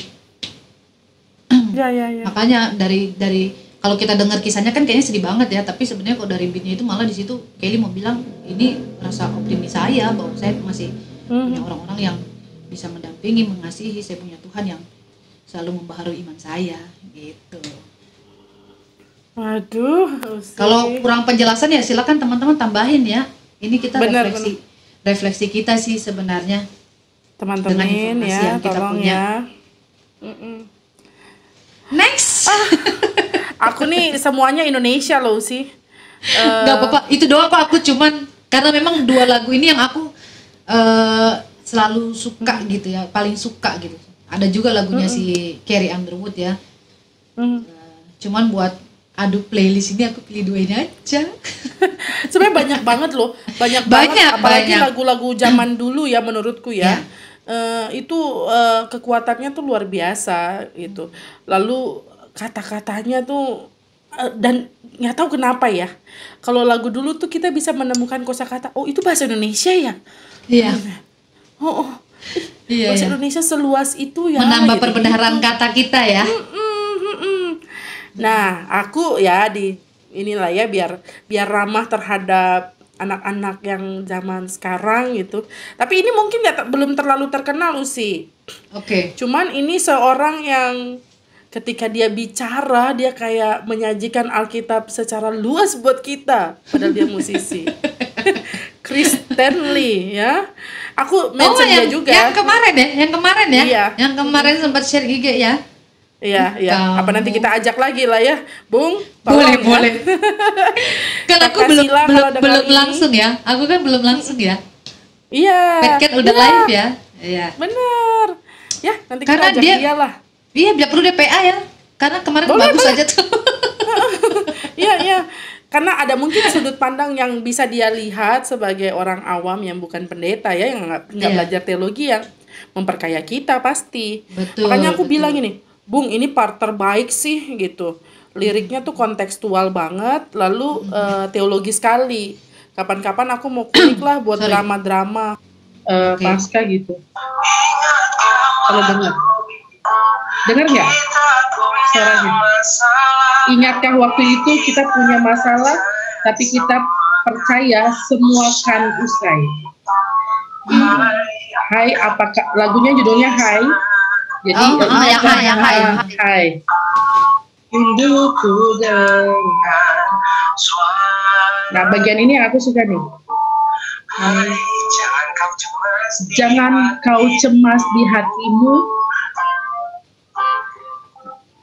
Ya. Makanya dari kalau kita dengar kisahnya kan kayaknya sedih banget ya, tapi sebenarnya kalau dari beatnya itu malah di situ Kelly mau bilang ini rasa optimis saya bahwa saya masih punya orang-orang yang bisa mendampingi, mengasihi, saya punya Tuhan yang selalu membaharui iman saya gitu. Waduh. Kalau kurang penjelasan ya silakan teman-teman tambahin ya. Ini kita Bener. refleksi kita sih sebenarnya. Teman-teman Dengan informasi ya, yang kita tolong punya. ya. Next. Aku nih semuanya Indonesia loh sih. Gak apa-apa, itu doang kok. Aku cuman karena memang 2 lagu ini yang aku selalu suka gitu ya, paling suka gitu. Ada juga lagunya si Carrie Underwood ya. Cuman buat adu playlist ini aku pilih 2 ini aja. Sebenarnya banyak banget loh, banyak banget. Apalagi banyak. lagu-lagu zaman dulu ya menurutku ya. Itu kekuatannya tuh luar biasa gitu. Lalu kata-katanya tuh dan nggak tahu kenapa ya. Kalau lagu dulu tuh kita bisa menemukan kosakata. Oh itu bahasa Indonesia ya. Iya. Oh Iya. bahasa Indonesia seluas itu ya. Menambah gitu. perbenaran kata kita ya. Nah aku ya inilah ya biar ramah terhadap anak-anak yang zaman sekarang gitu. Tapi ini mungkin belum terlalu terkenal sih. Oke. Cuman ini seorang yang ketika dia bicara dia kayak menyajikan Alkitab secara luas buat kita, padahal dia musisi. Chris Stanley ya. Aku mention dia juga. Yang kemarin ya. Iya. Yang kemarin sempat share IG ya. Iya. Kamu. Apa nanti kita ajak lagi lah ya, Bung? Tolong, Boleh. Kan aku belum ini. langsung ya. Aku kan belum langsung ya. Iya. Petket udah live ya. Iya. Bener. Ya, nanti Karena kita ajak dia lah. Iya, dia perlu DPA ya. Karena kemarin bagus aja tuh. Iya. Karena ada mungkin sudut pandang yang bisa dia lihat sebagai orang awam yang bukan pendeta ya, yang nggak belajar teologi, yang memperkaya kita pasti. Betul, Makanya aku betul. bilang ini, Bung, ini part terbaik sih gitu. Liriknya tuh kontekstual banget, lalu teologi sekali. Kapan-kapan aku mau kulik lah buat drama-drama pasca gitu. Kalau dengar nggak suaranya? Ingatkah waktu itu kita punya masalah, tapi kita percaya semua kan usai. Hai, apakah lagunya judulnya Hai? Jadi Hai. Rinduku dengar. Nah, bagian ini yang aku suka nih. Jangan kau cemas di hatimu.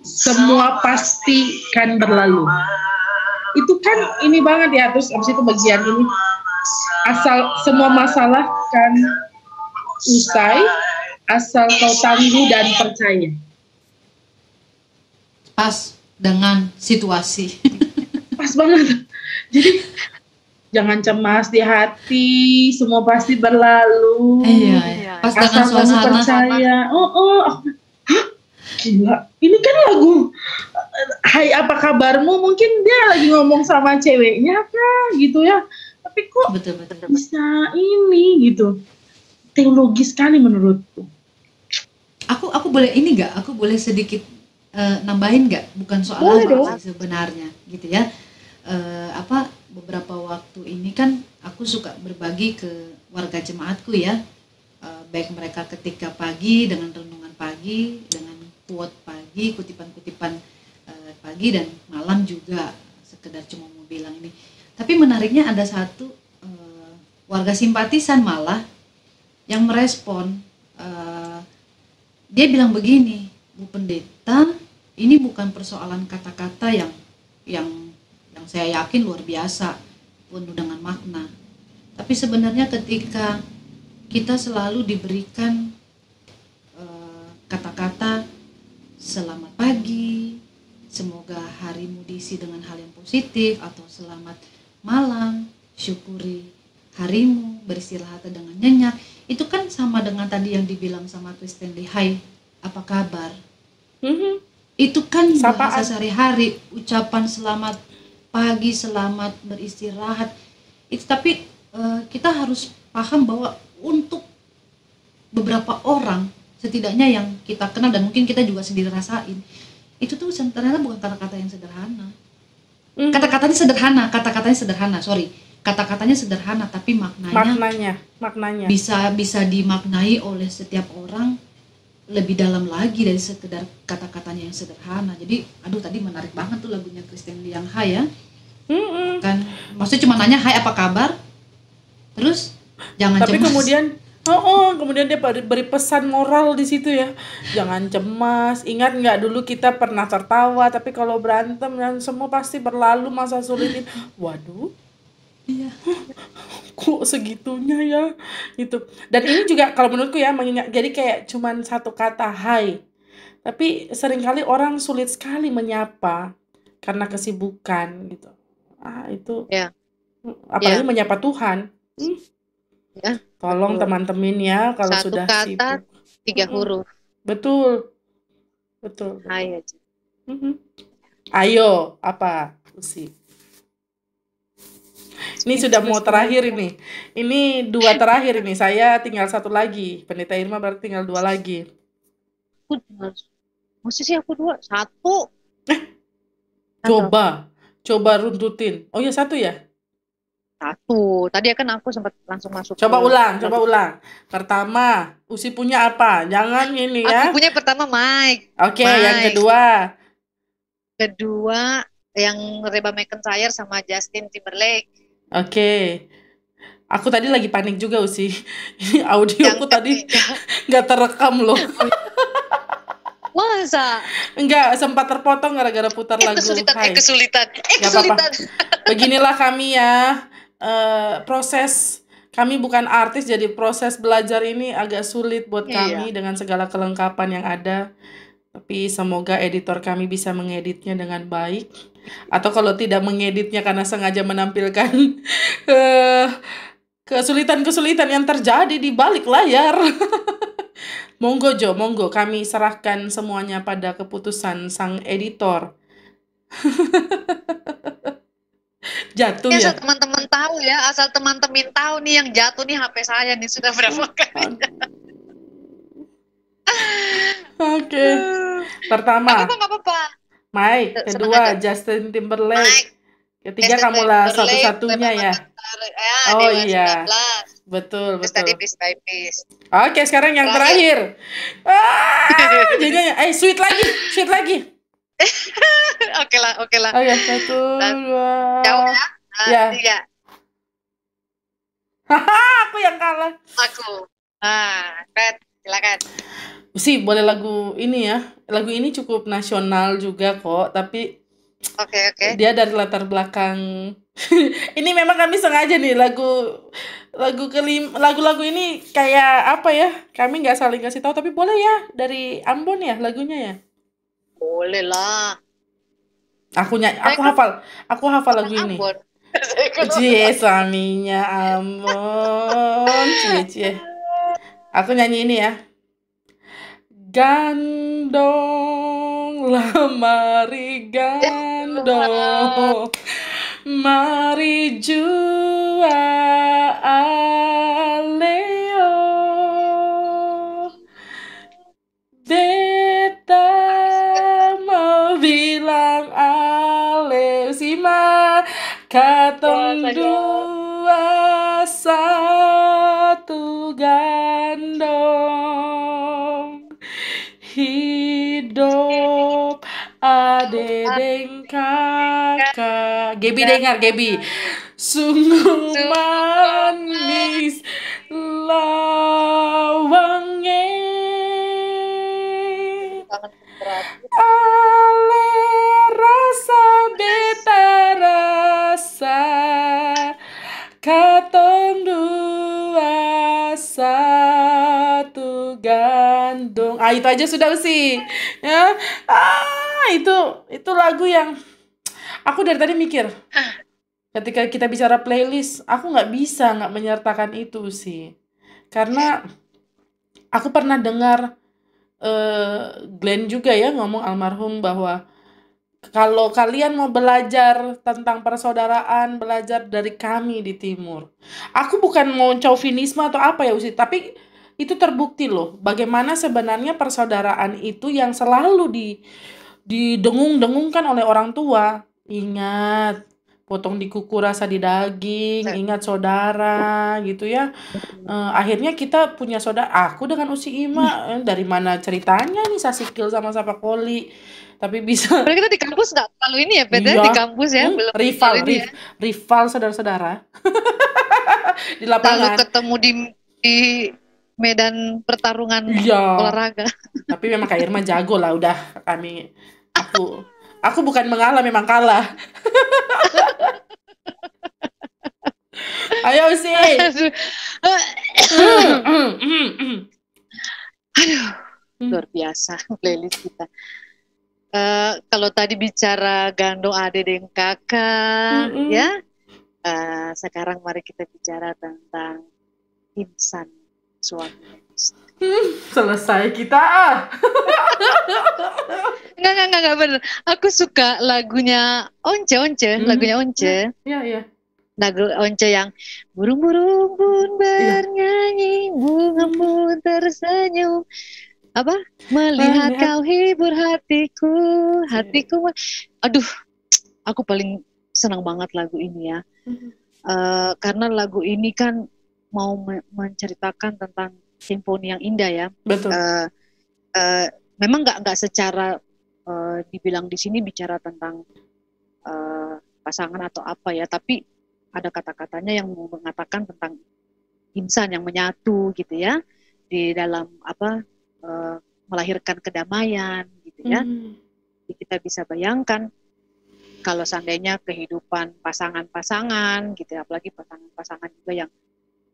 Semua pasti kan berlalu. Itu kan ini banget ya. Terus abis itu bagian ini, asal semua masalah kan usai, asal kau tangguh dan percaya. Pas dengan situasi. Pas banget. Jadi jangan cemas di hati, semua pasti berlalu. Iya. Pas dengan Asal kamu suasana. percaya. Hah? Gila. Ini kan lagu Hai apa kabarmu, mungkin dia lagi ngomong sama ceweknya kah gitu ya. Tapi kok Betul. bisa ini gitu. Teologis sekali menurutku. Aku boleh ini nggak? Aku boleh sedikit nambahin nggak? Bukan soal lagu sih sebenarnya, gitu ya. Beberapa waktu ini kan aku suka berbagi ke warga jemaatku ya, baik mereka ketika pagi dengan renungan pagi, dengan quote pagi, kutipan-kutipan pagi dan malam juga, sekedar cuma mau bilang ini. Tapi menariknya ada satu warga simpatisan malah yang merespon, dia bilang begini, Bu Pendeta, ini bukan persoalan kata-kata yang yang saya yakin luar biasa penuh dengan makna. Tapi sebenarnya ketika kita selalu diberikan kata-kata selamat pagi, semoga harimu diisi dengan hal yang positif, atau selamat malam, syukuri harimu, beristirahat dengan nyenyak. Itu kan sama dengan tadi yang dibilang sama Kristen Lee, hai, apa kabar? Itu kan bahasa sehari-hari, ucapan selamat pagi, selamat beristirahat. Itu tapi kita harus paham bahwa untuk beberapa orang, setidaknya yang kita kenal dan mungkin kita juga sendiri rasain, itu tuh ternyata bukan kata-kata yang sederhana. Kata-katanya sederhana, kata-katanya sederhana, tapi maknanya bisa dimaknai oleh setiap orang lebih dalam lagi dari sekedar kata-katanya yang sederhana. Jadi tadi menarik banget tuh lagunya Kristen Lee yang hai ya. Kan maksudnya cuma nanya hai apa kabar, terus jangan tapi cemas. Kemudian dia beri pesan moral di situ ya. Jangan cemas. Ingat nggak dulu kita pernah tertawa, tapi kalau berantem dan semua pasti berlalu masa sulit ini. Waduh. Iya. Kok segitunya ya gitu. Dan ini juga kalau menurutku ya mengingat, jadi kayak cuman satu kata hai. Tapi seringkali orang sulit sekali menyapa karena kesibukan gitu. Itu. Ya. Apalagi menyapa Tuhan. Ya. Tolong teman-teman ya kalau satu sudah kata, sibuk. 3 huruf. Betul. Hai aja. Ayo, apa? Usi. Ini sudah mau terakhir ini. Ini 2 terakhir ini. Saya tinggal 1 lagi. Pendeta Irma berarti tinggal 2 lagi. Mesti sih aku 2. 1. Coba runtutin. Oh ya 1 ya? 1. Tadi kan aku sempat langsung masuk. Coba ulang. Pertama, Usi punya apa? Jangan ini ya. Aku punya pertama Mike. Oke, yang kedua. Kedua yang Reba McEntire sama Justin Timberlake. Oke. Aku tadi lagi panik juga Usi. Ini audioku tadi nggak terekam loh. Masa? Enggak, sempat terpotong gara-gara putar lagu. Kesulitan. Apa-apa. Beginilah kami ya. Proses kami bukan artis, jadi proses belajar ini agak sulit buat kami dengan segala kelengkapan yang ada. Tapi semoga editor kami bisa mengeditnya dengan baik. Atau kalau tidak mengeditnya karena sengaja menampilkan kesulitan-kesulitan yang terjadi di balik layar. Monggo Jo, monggo kami serahkan semuanya pada keputusan sang editor. Jatuh ya. Asal teman-teman tahu nih yang jatuh nih HP saya nih sudah berapa kali. Oke. Pertama. Gak apa-apa. Mike, kedua Justin Timberlake. Ketiga kamulah satu-satunya ya. Oh iya. Betul. Oke, sekarang yang terakhir. Jadinya sweet lagi. Oke lah. Oke, 1, 2. Jauh ya? 3. Aku yang kalah. Aku. Fred, silakan. Sih, boleh lagu ini ya. Lagu ini cukup nasional juga kok, tapi Oke. Dia dari latar belakang. Ini memang kami sengaja nih lagu-lagu ini kayak apa ya? Kami nggak saling kasih tahu, tapi boleh ya dari Ambon ya lagunya ya? Boleh lah. Aku hafal lagu ini. Cie suaminya Ambon, cie. Aku nyanyi ini ya. Gandonglah mari gandong, mari jua aleo, beta mau bilang aleo sima, katong 2 1 gandong. Hidup ade deng kakak. Gebi dengar, Gebi. Sungguh manis lawangnya. dong. Itu aja sudah sih. Ya. Itu lagu yang aku dari tadi mikir. Ketika kita bicara playlist, aku nggak bisa nggak menyertakan itu sih. Karena aku pernah dengar Glenn juga ya ngomong, almarhum, bahwa kalau kalian mau belajar tentang persaudaraan, belajar dari kami di timur. Aku bukan mau chauvinisme atau apa ya Usi, tapi itu terbukti loh bagaimana sebenarnya persaudaraan itu yang selalu didengung-dengungkan oleh orang tua. Ingat, potong di kuku rasa di daging, ingat saudara gitu ya. Akhirnya kita punya saudara. Aku dengan Usi Ima, dari mana ceritanya nih Sasikil sama Sapakoli, tapi bisa. Padahal kita di kampus nggak terlalu ini ya, Pet, Iya. di kampus ya, belum rival terlalu ini ya. rival saudara-saudara di Lalu lapangan. ketemu di medan pertarungan Iya. olahraga. Tapi memang Kak Irma jago lah, udah aku bukan mengalah, memang kalah. Ayo sih. Aduh, luar biasa playlist kita. Kalau tadi bicara gandong ade dan kakak, ya. Sekarang mari kita bicara tentang insan suami. Selesai kita. Enggak bener. Aku suka lagunya Once, lagunya Once. Iya. Lagu Once yang burung-burung pun bernyanyi, bunga pun tersenyum. Apa? Melihat kau hibur hatiku. Aduh, aku paling senang banget lagu ini ya. Karena lagu ini kan mau menceritakan tentang simfoni yang indah ya. Betul. Memang nggak secara dibilang di sini bicara tentang pasangan atau apa ya, tapi ada kata-katanya yang mengatakan tentang insan yang menyatu gitu ya, di dalam melahirkan kedamaian gitu ya. Jadi kita bisa bayangkan kalau seandainya kehidupan pasangan-pasangan gitu ya, apalagi pasangan-pasangan juga yang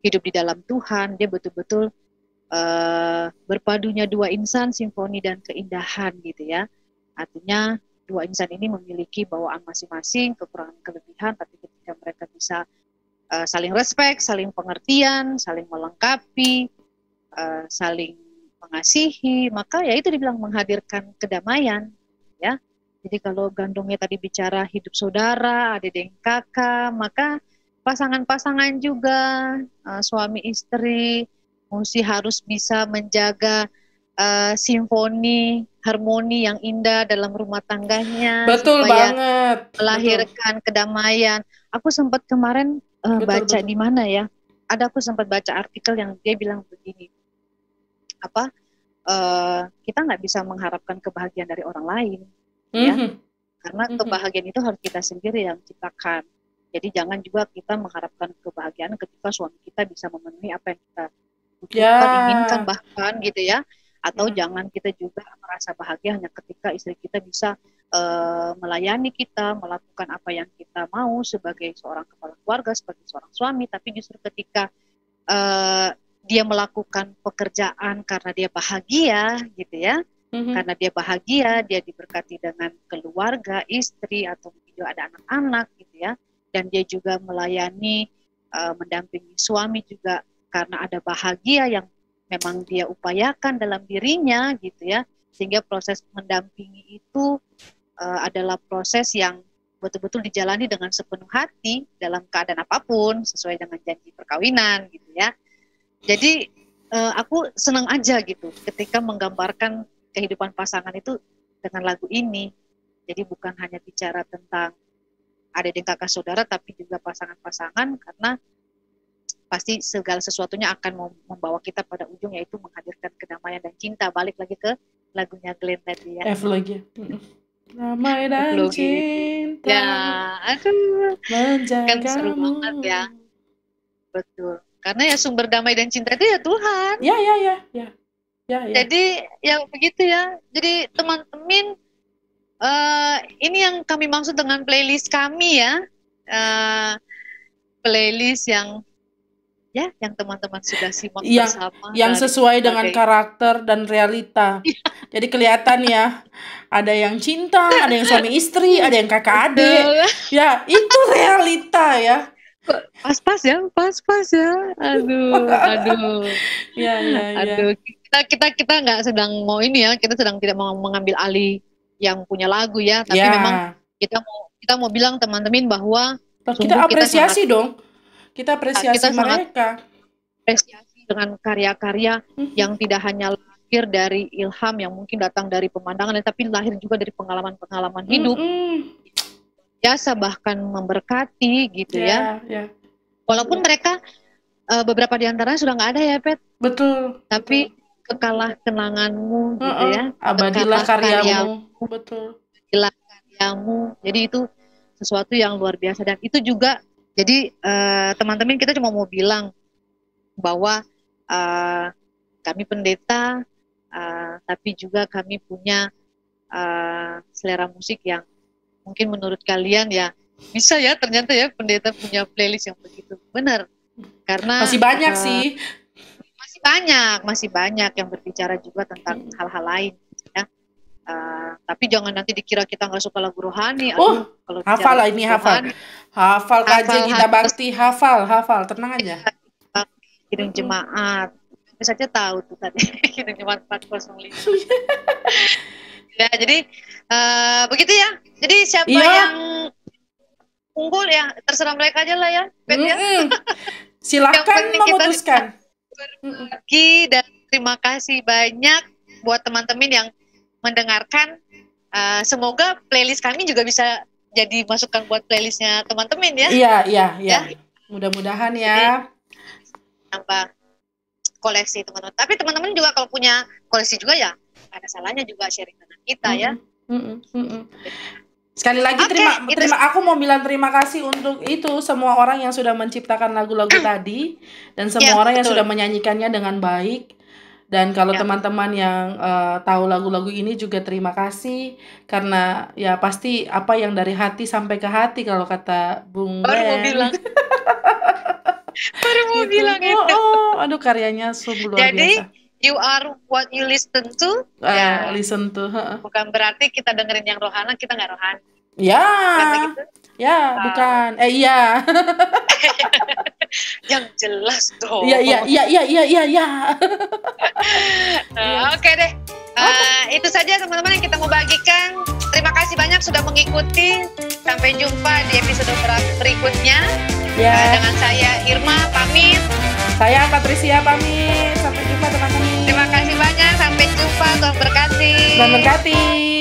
hidup di dalam Tuhan, dia betul-betul berpadunya dua insan, simfoni dan keindahan gitu ya. Artinya dua insan ini memiliki bawaan masing-masing, kekurangan kelebihan, tapi ketika mereka bisa saling respect, saling pengertian, saling melengkapi, saling mengasihi, maka ya itu dibilang menghadirkan kedamaian ya. Jadi kalau gandongnya tadi bicara hidup saudara, adik dan kakak, maka pasangan-pasangan juga, suami istri mesti harus bisa menjaga simfoni, harmoni yang indah dalam rumah tangganya. Betul supaya banget. melahirkan kedamaian. Aku sempat kemarin baca di mana ya? Aku sempat baca artikel yang dia bilang begini, kita nggak bisa mengharapkan kebahagiaan dari orang lain, ya, karena kebahagiaan itu harus kita sendiri yang ciptakan. Jadi jangan juga kita mengharapkan kebahagiaan ketika suami kita bisa memenuhi apa yang kita butuhkan, inginkan bahkan gitu ya. Atau jangan kita juga merasa bahagia hanya ketika istri kita bisa melayani kita, melakukan apa yang kita mau sebagai seorang kepala keluarga, sebagai seorang suami, tapi justru ketika dia melakukan pekerjaan karena dia bahagia gitu ya, karena dia bahagia, dia diberkati dengan keluarga, istri, atau juga ada anak-anak gitu ya, dan dia juga melayani, mendampingi suami juga karena ada bahagia yang memang dia upayakan dalam dirinya gitu ya, sehingga proses mendampingi itu adalah proses yang betul-betul dijalani dengan sepenuh hati dalam keadaan apapun sesuai dengan janji perkawinan gitu ya. Jadi aku senang aja gitu ketika menggambarkan kehidupan pasangan itu dengan lagu ini. Jadi bukan hanya bicara tentang adik dan kakak saudara, tapi juga pasangan-pasangan, karena pasti segala sesuatunya akan membawa kita pada ujung, yaitu menghadirkan kedamaian dan cinta. Balik lagi ke lagunya Glenn tadi ya. F lagi. Damai dan cinta. Ya, aduh. Menjagamu. Kan seru banget ya. Betul. Karena ya sumber damai dan cinta itu ya Tuhan. Ya. Jadi ya begitu ya. Jadi teman-teman, ini yang kami maksud dengan playlist kami ya. Playlist yang ya, yang teman-teman sudah simak bersama. Yang sesuai dengan karakter dan realita. Jadi kelihatan ya, ada yang cinta, ada yang suami istri, ada yang kakak adik. Ya, itu realita ya. Pas-pas ya. Aduh. Ya. Aduh, kita nggak sedang mau ini ya, kita sedang tidak mau mengambil alih yang punya lagu ya, tapi memang kita mau bilang teman-teman bahwa kita apresiasi dong. Kita apresiasi mereka. Apresiasi dengan karya-karya yang tidak hanya lahir dari ilham yang mungkin datang dari pemandangan, tapi lahir juga dari pengalaman-pengalaman hidup. Biasa bahkan memberkati gitu ya. Walaupun mereka beberapa di antaranya sudah nggak ada ya, Pet. Betul. Tapi kekalah kenanganmu gitu ya. Abadilah karyamu. Betul. Abadilah karyamu. Jadi itu sesuatu yang luar biasa, dan itu juga jadi teman-teman, kita cuma mau bilang bahwa kami pendeta, tapi juga kami punya selera musik yang mungkin menurut kalian ya bisa ya, ternyata ya pendeta punya playlist yang begitu. Benar, karena masih banyak sih, masih banyak yang berbicara juga tentang hal-hal lain ya. Tapi jangan nanti dikira kita nggak suka lagu rohani. Kalau hafal lah ini, hafal kajian kita bakti, hafal, tenang aja. Kirim jemaat, saja tahu tuh tadi kirim jemaat 405. Ya, jadi begitu ya. Jadi siapa yang unggul ya terserah mereka aja lah ya. Silakan memutuskan. Berbagi, dan terima kasih banyak buat teman-teman yang mendengarkan. Semoga playlist kami juga bisa jadi masukan buat playlistnya teman-teman ya. Iya. Mudah-mudahan ya. Nambah koleksi teman-teman. Tapi teman-teman juga kalau punya koleksi juga ya, ada salahnya juga sharing dengan kita ya. Sekali lagi terima aku mau bilang terima kasih untuk itu semua orang yang sudah menciptakan lagu-lagu tadi, dan semua orang yang sudah menyanyikannya dengan baik. Dan kalau teman-teman yang tahu lagu-lagu ini juga terima kasih, karena ya pasti apa yang dari hati sampai ke hati kalau kata Bung Ben. Baru mau bilang itu. Aduh, karyanya sungguh luar biasa. Jadi you are what you listen to. Listen to. Bukan berarti kita dengerin yang rohani, kita nggak rohani. Gitu? Ya, bukan. Iya. Yang jelas dong. Iya. Oke deh. Itu saja teman-teman yang kita mau bagikan. Terima kasih banyak sudah mengikuti. Sampai jumpa di episode berikutnya. Dengan saya Irma pamit. Saya Patricia pamit. Sampai jumpa teman-teman. Terima kasih banyak. Sampai jumpa. Tuhan berkati.